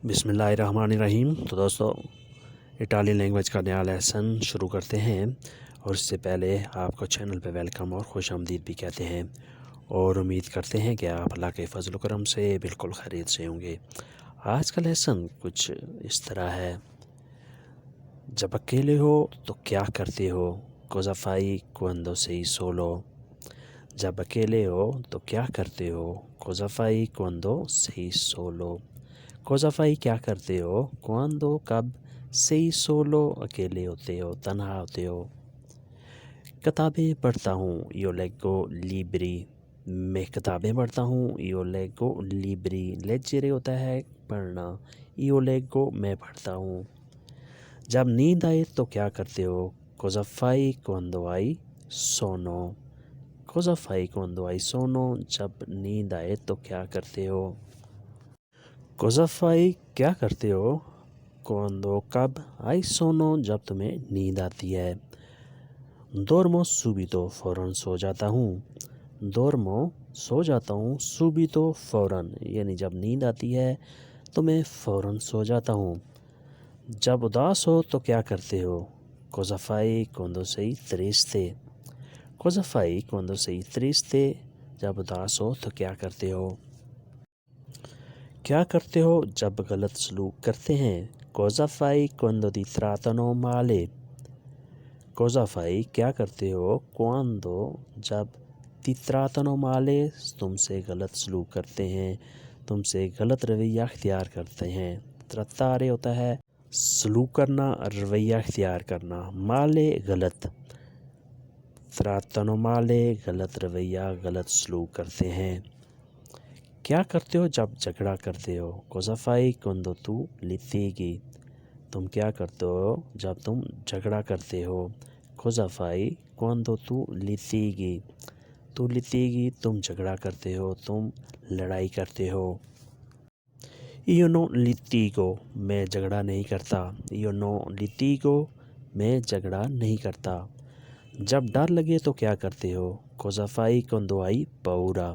बिस्मिल्लाहिर्रहमानिर्रहीम। तो दोस्तों, इटालियन लैंग्वेज का नया लेसन शुरू करते हैं और इससे पहले आपको चैनल पे वेलकम और खुश आमदीद भी कहते हैं और उम्मीद करते हैं कि आप अल्लाह के फजल करम से बिल्कुल खैरियत से होंगे। आज का लेसन कुछ इस तरह है। जब अकेले हो तो क्या करते हो? cosa fai quando sei solo? जब अकेले हो तो क्या करते हो? cosa fai quando sei solo? cosa fai क्या करते हो? quando कब, sei solo अकेले होते हो, तन्हा होते हो। किताबें पढ़ता हूँ, io leggo libri। मैं किताबें पढ़ता हूँ, io leggo libri। leggere होता है पढ़ना, io leggo मैं पढ़ता हूँ। जब नींद आए तो क्या करते हो? cosa fai quando hai sonno? cosa fai quando hai sonno? जब नींद आए तो क्या करते हो? cosa fai क्या करते हो? quando कब, hai sonno जब तुम्हें नींद आती है। dormo subito फौरन सो जाता हूँ। dormo सो जाता हूँ, subito फौरन, यानी जब नींद आती है तो मैं फ़ौरन सो जाता हूँ। जब उदास हो तो क्या करते हो? cosa fai quando sei triste? cosa fai quando sei triste? जब उदास हो तो क्या करते हो? क्या करते हो जब गलत सलूक करते हैं? cosa fai quando ti trattano male? cosa fai क्या करते हो quando जब ti trattano male तुमसे गलत सलूक करते हैं, तुमसे गलत रवैया अख्तियार करते हैं। trattare होता है सलूक करना, रवैया अख्तियार करना, माले गलत, trattano male गलत रवैया, गलत सलूक करते हैं। क्या करते हो जब झगड़ा करते हो? cosa fai quando tu litighi? तुम क्या करते हो जब तुम झगड़ा करते हो? cosa fai quando tu litighi? tu litighi तुम झगड़ा करते हो, तुम लड़ाई करते हो। io non litigo मैं झगड़ा नहीं करता। io non litigo मैं झगड़ा नहीं करता। जब डर लगे तो क्या करते हो? cosa fai quando hai paura?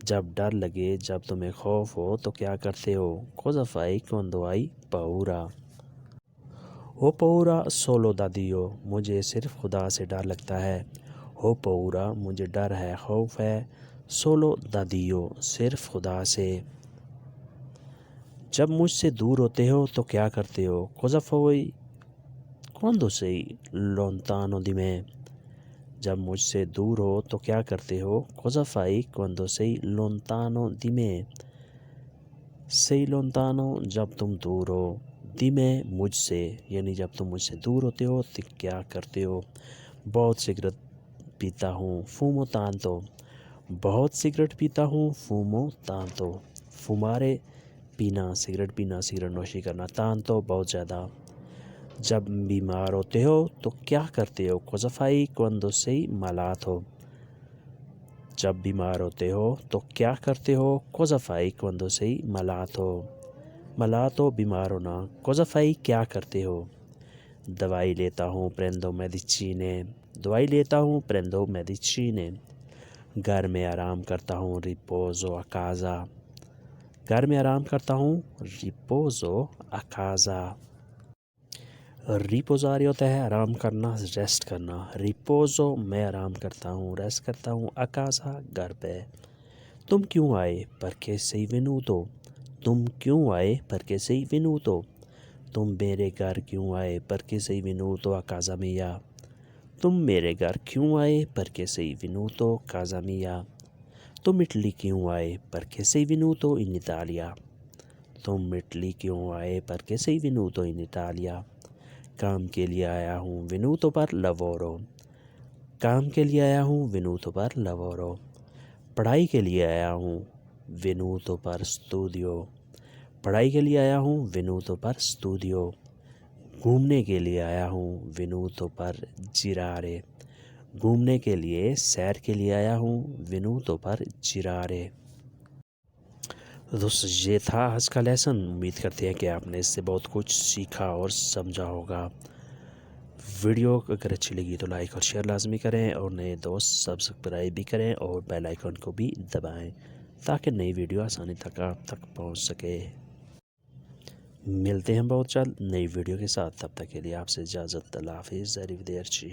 जब डर लगे, जब तुम्हें खौफ हो तो क्या करते हो? cosa fai quando hai paura? हो paura solo da Dio मुझे सिर्फ खुदा से डर लगता है। हो paura मुझे डर है, खौफ है, solo da Dio सिर्फ खुदा से। जब मुझसे दूर होते हो तो क्या करते हो? cosa fai quando sei lontano di me? जब मुझसे दूर हो तो क्या करते हो? cosa fai quando sei lontano di me? sei lontano जब तुम दूर हो, di me मुझसे, यानी जब तुम मुझसे दूर होते हो तो क्या करते हो? बहुत सिगरेट पीता हूँ, fumo tanto। बहुत सिगरेट पीता हूँ, fumo tanto। fumare पीना, सिगरेट पीना, सिगरेट नोशी करना, tanto बहुत ज़्यादा। जब बीमार होते हो तो क्या करते हो? cosa fai quando sei malato? जब बीमार होते हो तो क्या करते हो? cosa fai quando sei malato? malato बीमार होना। cosa fai क्या करते हो? दवाई लेता हूँ, prendo medicine। दवाई लेता हूँ, prendo medicine। घर में आराम करता हूँ, riposo a casa। घर में आराम करता हूँ, riposo a casa। रिपोज़ारी होता है आराम करना, रेस्ट करना। रिपोज़ो मैं आराम करता हूँ, रेस्ट करता हूँ। अकासा घर पे। तुम क्यों आए? परché sei venuto। तुम क्यों आए? परché sei venuto। तुम मेरे घर क्यों आए? परché sei venuto a casa mia। तुम मेरे घर क्यों आए? परché sei venuto a casa mia। तुम इटली क्यों आए? परché sei venuto in Italia। तुम इटली क्यों आए? परché sei venuto in Italia। काम के लिए आया हूँ, venuto per lavoro। काम के लिए आया हूँ, venuto per lavoro। पढ़ाई के लिए आया हूँ, venuto per studio। पढ़ाई के लिए आया हूँ, venuto per studio। घूमने के लिए आया हूँ, venuto per girare। घूमने के लिए, सैर के लिए आया हूँ, venuto per girare। दोस्तों, ये था आज का लेसन। उम्मीद करते हैं कि आपने इससे बहुत कुछ सीखा और समझा होगा। वीडियो अगर अच्छी लगी तो लाइक और शेयर लाजमी करें और नए दोस्त सब्सक्राइब भी करें और बेल आइकन को भी दबाएं ताकि नई वीडियो आसानी तक आप तक पहुंच सके। ملتے ہیں بہت جلد نئی ویڈیو کے ساتھ، تب تک کے لیے آپ سے اجازت، اللہ حافظ، ارفدیرچی۔